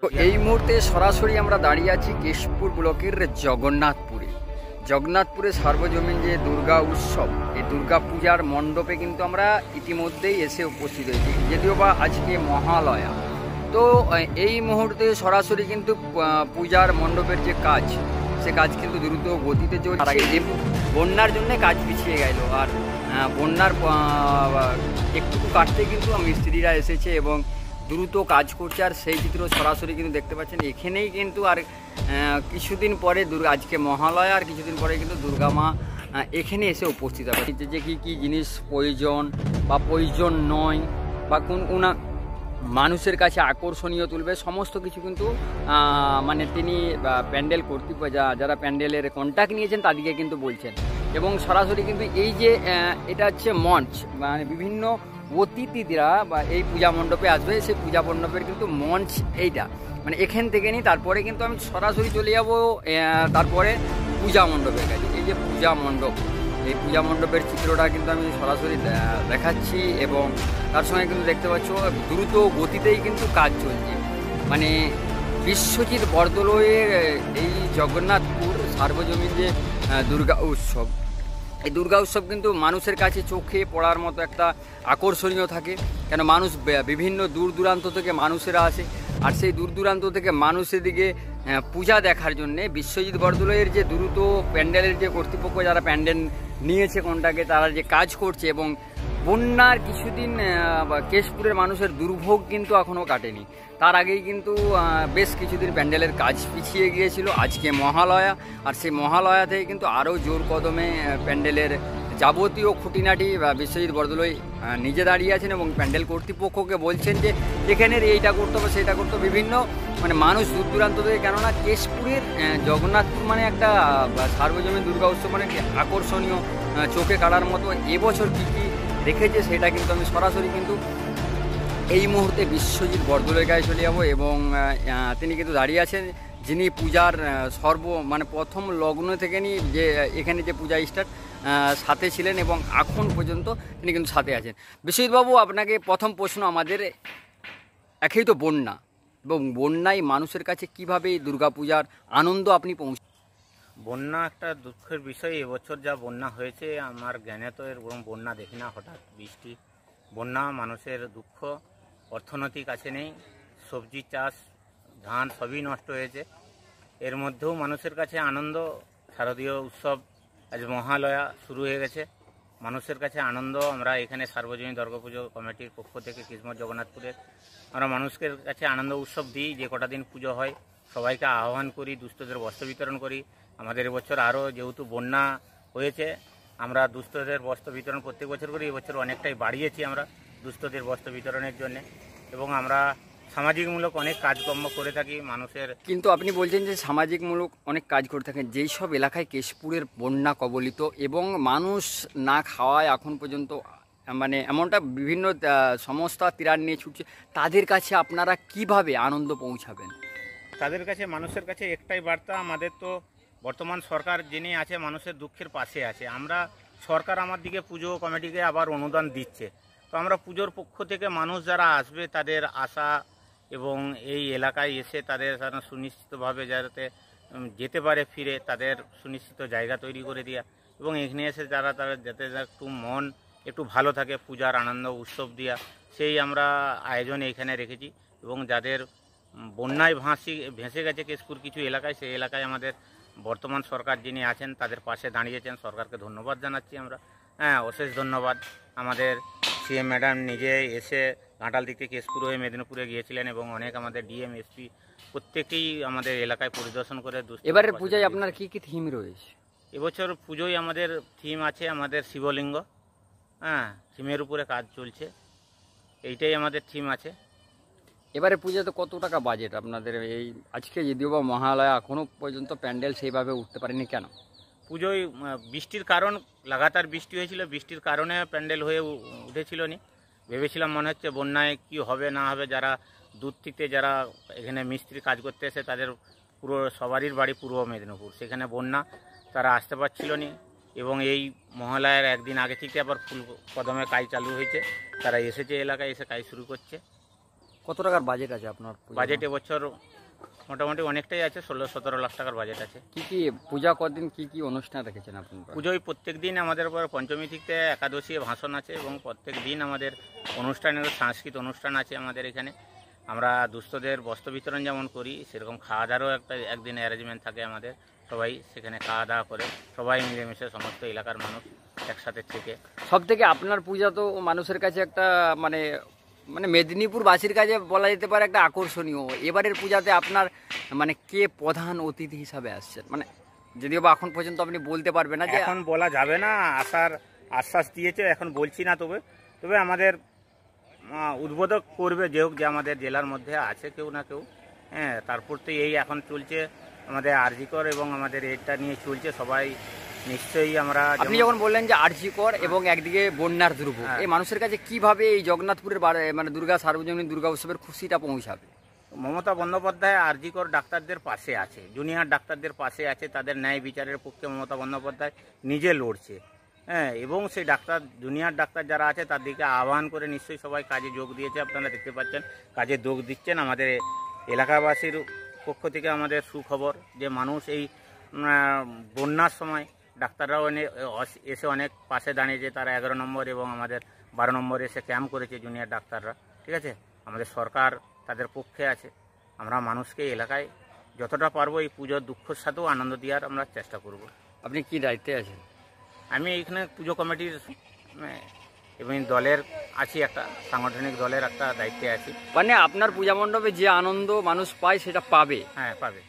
তো এই মুহূর্তে সরাসরি আমরা দাঁড়িয়ে আছি কেশপুর ব্লকের জগন্নাথপুরে সার্বজনীন যে দুর্গা উৎসব, এই দুর্গা পূজার মণ্ডপে কিন্তু আমরা ইতিমধ্যেই এসে উপস্থিত হয়েছি, যদিও বা আজকে মহালয়া। তো এই মুহূর্তে সরাসরি কিন্তু পূজার মণ্ডপের যে কাজ, সে কাজ কিন্তু দ্রুত গতিতে চলছে। আর আগে বন্যার জন্য কাজ পিছিয়ে গেল, আর বন্যার একটু কাটতে কিন্তু মিস্ত্রিরা এসেছে এবং দ্রুত কাজ করছে। আর সেই চিত্র সরাসরি কিন্তু দেখতে পাচ্ছেন এখানেই কিন্তু। আর কিছুদিন পরে আজকে মহালয়া, আর কিছুদিন পরে কিন্তু দুর্গা মা এখানে এসে উপস্থিত হবে। যে কী কী জিনিস প্রয়োজন বা প্রয়োজন নয়, বা কোন কোন মানুষের কাছে আকর্ষণীয় তুলবে, সমস্ত কিছু কিন্তু মানে তিনি প্যান্ডেল কর্তৃপক্ষ যারা প্যান্ডেলের কন্ট্যাক্ট নিয়েছেন তাদেরকে কিন্তু বলছেন। এবং সরাসরি কিন্তু এই যে এটা হচ্ছে মঞ্চ, মানে বিভিন্ন অতিথিরা বা এই পূজা মণ্ডপে আসবে, সেই পূজা মণ্ডপের কিন্তু মঞ্চ এইটা, মানে এখান থেকে নিই। তারপরে কিন্তু আমি সরাসরি চলে যাব তারপরে পূজা মণ্ডপের কাছে। এই যে পূজা মণ্ডপ, এই পূজা মণ্ডপের চিত্রটা কিন্তু আমি সরাসরি দেখাচ্ছি, এবং তার সঙ্গে কিন্তু দেখতে পাচ্ছ দ্রুত গতিতেই কিন্তু কাজ চলছে। মানে বিশ্বজিৎ বরদলৈয়ের এই জগন্নাথপুর সার্বজনীন যে দুর্গা উৎসব, এই দুর্গা উৎসব কিন্তু মানুষের কাছে চোখে পড়ার মতো একটা আকর্ষণীয় থাকে। কেন মানুষ বিভিন্ন দূর দূরান্ত থেকে মানুষেরা আসে, আর সেই দূর দূরান্ত থেকে মানুষের দিকে পূজা দেখার জন্যে বিশ্বজিৎ বরদলৈয়ের যে দ্রুত প্যান্ডেলের যে কর্তৃপক্ষ যারা প্যান্ডেল নিয়েছে কোনটাকে, তারা যে কাজ করছে। এবং বন্যার কিছুদিন কেশপুরের মানুষের দুর্ভোগ কিন্তু এখনও কাটেনি, তার আগেই কিন্তু বেশ কিছুদিন প্যান্ডেলের কাজ পিছিয়ে গিয়েছিল। আজকে মহালয়া, আর সেই মহালয়া থেকে কিন্তু আরও জোর কদমে প্যান্ডেলের যাবতীয় খুঁটিনাটি বিশ্বজিৎ বরদলৈ নিজে দাঁড়িয়ে আছেন এবং প্যান্ডেল কর্তৃপক্ষকে বলছেন যে এখানের এইটা করতে হবে, সেইটা করতে হবে। বিভিন্ন মানে মানুষ দূর দূরান্ত থেকে, কেননা কেশপুরের জগন্নাথপুর মানে একটা সার্বজনীন দুর্গা উৎসব, মানে আকর্ষণীয় চোখে কাটার মতো এবছর কী কী রেখেছে সেটা কিন্তু আমি সরাসরি কিন্তু এই মুহূর্তে বিশ্বজিৎ বরদলৈয়ের কাছে চলে যাবো। এবং তিনি কিন্তু দাঁড়িয়ে আছেন, যিনি পূজার মানে প্রথম লগ্ন থেকে নিয়ে যে এখানে যে পূজা স্টার্ট সাথে ছিলেন এবং এখন পর্যন্ত তিনি কিন্তু সাথে আছেন। বিশ্বজিৎবাবু, আপনাকে প্রথম প্রশ্ন আমাদের, একেই তো বন্যা, এবং বন্যায় মানুষের কাছে কীভাবে দুর্গাপূজার আনন্দ আপনি পৌঁছে? বন্যা একটা দুঃখের বিষয়। এবছর যা বন্যা হয়েছে আমার জ্ঞানে তো এরকম বন্যা দেখি না। হঠাৎ বৃষ্টি, বন্যা, মানুষের দুঃখ, অর্থনৈতিক কাছে নেই, সবজি চাষ, ধান সবই নষ্ট হয়েছে। এর মধ্যেও মানুষের কাছে আনন্দ। শারদীয় উৎসব আজ মহালয়া শুরু হয়ে গেছে, মানুষের কাছে আনন্দ। আমরা এখানে সার্বজনীন দুর্গাপুজো কমিটির পক্ষ থেকে কিসমত জগন্নাথপুরের আমরা মানুষের কাছে আনন্দ উৎসব দিই। যে কটা দিন পুজো হয় সবাইকে আহ্বান করি, দুস্থদের বস্ত্র বিতরণ করি। আমাদের এবছর আরও যেহেতু বন্যা হয়েছে, আমরা দুস্থদের বস্ত্র বিতরণ প্রত্যেক বছর করি। এবছর অনেকটাই বাড়িয়েছি আমরা দুস্থদের বস্ত্র বিতরণের জন্য, এবং আমরা সামাজিকমূলক অনেক কাজকর্ম করে থাকি মানুষের। কিন্তু আপনি বলছেন যে সামাজিকমূলক অনেক কাজ করে থাকেন, যেই সব এলাকায় কেশপুরের বন্যা কবলিত এবং মানুষ না খাওয়ায় এখন পর্যন্ত, মানে এমনটা বিভিন্ন সংস্থা ত্রাণ নিয়ে ছুটছে, তাদের কাছে আপনারা কিভাবে আনন্দ পৌঁছাবেন? তাদের কাছে, মানুষের কাছে একটাই বার্তা, আমাদের তো বর্তমান সরকার যিনি আছে মানুষের দুঃখের পাশে আছে। আমরা সরকার আমার দিকে পুজো কমিটিকে আবার অনুদান দিচ্ছে, তো আমরা পুজোর পক্ষ থেকে মানুষ যারা আসবে তাদের আশা, এবং এই এলাকায় এসে তাদের সুনিশ্চিতভাবে যাতে যেতে পারে ফিরে, তাদের সুনিশ্চিত জায়গা তৈরি করে দেওয়া, এবং এখানে এসে তারা যাতে একটু মন একটু ভালো থাকে, পূজার আনন্দ উৎসব দেওয়া, সেই আমরা আয়োজন এখানে রেখেছি। এবং যাদের বন্যায় ভেসে গেছে কেশপুর কিছু এলাকায়, সেই এলাকায় আমাদের বর্তমান সরকার যিনি আছেন তাদের পাশে দাঁড়িয়েছেন, সরকারকে ধন্যবাদ জানাচ্ছি আমরা। হ্যাঁ, অশেষ ধন্যবাদ। আমাদের সিএম ম্যাডাম নিজে এসে ঘাটাল দিক থেকে কেশপুর হয়ে মেদিনীপুরে গিয়েছিলেন, এবং অনেক আমাদের ডিএম, এসপি প্রত্যেকেই আমাদের এলাকায় পরিদর্শন করে। এবারে পূজায় আপনার কি কি থিম রয়েছে? এবছর পুজোয় আমাদের থিম আছে আমাদের শিবলিঙ্গ। হ্যাঁ, থিমের উপরে কাজ চলছে, এইটাই আমাদের থিম আছে। এবারে পূজাতে কত টাকা বাজেট আপনাদের? এই আজকে যদিও বা মহালয়া, এখনও পর্যন্ত প্যান্ডেল সেইভাবে উঠতে পারেনি কেন? পুজোয় বৃষ্টির কারণ, লাগাতার বৃষ্টি হয়েছিল, বৃষ্টির কারণে প্যান্ডেল হয়ে উঠেছিল নি। ভেবেছিলাম মনে হচ্ছে বন্যায় কি হবে না হবে, যারা দূর থেকে যারা এখানে মিস্ত্রি কাজ করতে এসে তাদের পুরো সবারই বাড়ি পূর্ব মেদিনীপুর, সেখানে বন্যা, তারা আসতে পারছিল নি। এবং এই মহালয়ার একদিন আগে থেকে আবার ফুল কদমে কাজ চালু হয়েছে, তারা এসেছে এলাকায়, এসে কাজ শুরু করছে। কত টাকার বাজেট আছে আপনার? বাজেট এবছর মোটামুটি অনেকটাই আছে, 16-17 লাখ টাকার বাজেট আছে। কি কি পূজা কদিন কি কি অনুষ্ঠান রেখেছেন আপনি? পুজোয় প্রত্যেক দিন আমাদের পরে পঞ্চমী থেকে একাদশী ভাষণ আছে এবং প্রত্যেক দিন আমাদের অনুষ্ঠানের সাংস্কৃতিক অনুষ্ঠান আছে আমাদের এখানে। আমরা দুস্থদের বস্ত্র বিতরণ যেমন করি, সেরকম খাওয়া দাওয়ারও একদিন অ্যারেঞ্জমেন্ট থাকে আমাদের। সবাই সেখানে খাওয়া দাওয়া করে, সবাই মিলেমিশে সমস্ত এলাকার মানুষ একসাথে থেকে। সব থেকে আপনার পূজা তো মানুষের কাছে একটা মানে মানে মেদিনীপুরবাসীর কাছে বলা যেতে পারে একটা আকর্ষণীয়। এবারের পূজাতে আপনার মানে কে প্রধান অতিথি হিসাবে আসছেন? মানে যদিও বা এখন পর্যন্ত আপনি বলতে পারবেন না, যে এখন বলা যাবে না, আসার আশ্বাস দিয়েছে, এখন বলছি না। তবে আমাদের উদ্বোধক করবে যে হোক, যে আমাদের জেলার মধ্যে আছে কেউ না কেউ। হ্যাঁ, তারপর তো এই এখন চলছে আমাদের আরজিকর এবং আমাদের এটা নিয়ে চলছে সবাই। নিশ্চয়ই আমরা, আপনি যখন বললেন যে আরজিকর এবং একদিকে বন্যার দুর্ভোগ, এই মানুষের কাছে কিভাবে এই জগন্নাথপুরের মানে দুর্গা সার্বজনীন দুর্গা উৎসবের খুশিটা পৌঁছাবে? মমতা বন্দ্যোপাধ্যায় আরজিকর ডাক্তারদের পাশে আছে, জুনিয়র ডাক্তারদের পাশে আছে, তাদের ন্যায় বিচারের পক্ষে মমতা বন্দ্যোপাধ্যায় নিজে লড়ছে। হ্যাঁ, এবং সেই ডাক্তার, জুনিয়র ডাক্তার যারা আছে তাদেরকে আহ্বান করে নিশ্চয়ই সবাই কাজে যোগ দিয়েছে। আপনারা দেখতে পাচ্ছেন কাজে যোগ দিচ্ছেন। আমাদের এলাকাবাসীর পক্ষ থেকে আমাদের সুখবর যে মানুষ এই বন্যার সময় ডাক্তাররাও এসে অনেক পাশে দাঁড়িয়েছে। তারা 11 নম্বর এবং আমাদের 12 নম্বরে এসে ক্যাম্প করেছে জুনিয়র ডাক্তাররা। ঠিক আছে, আমাদের সরকার তাদের পক্ষে আছে। আমরা মানুষকে এলাকায় যতটা পারবো এই পুজোর দুঃখের সাথেও আনন্দ দেওয়ার আমরা চেষ্টা করব। আপনি কি দায়িত্বে আছেন? আমি এখানে পুজো কমিটির এবং দলের আছি, একটা সাংগঠনিক দলের একটা দায়িত্বে আছি। মানে আপনার পূজা মণ্ডপে যে আনন্দ মানুষ পায় সেটা পাবে? হ্যাঁ, পাবে।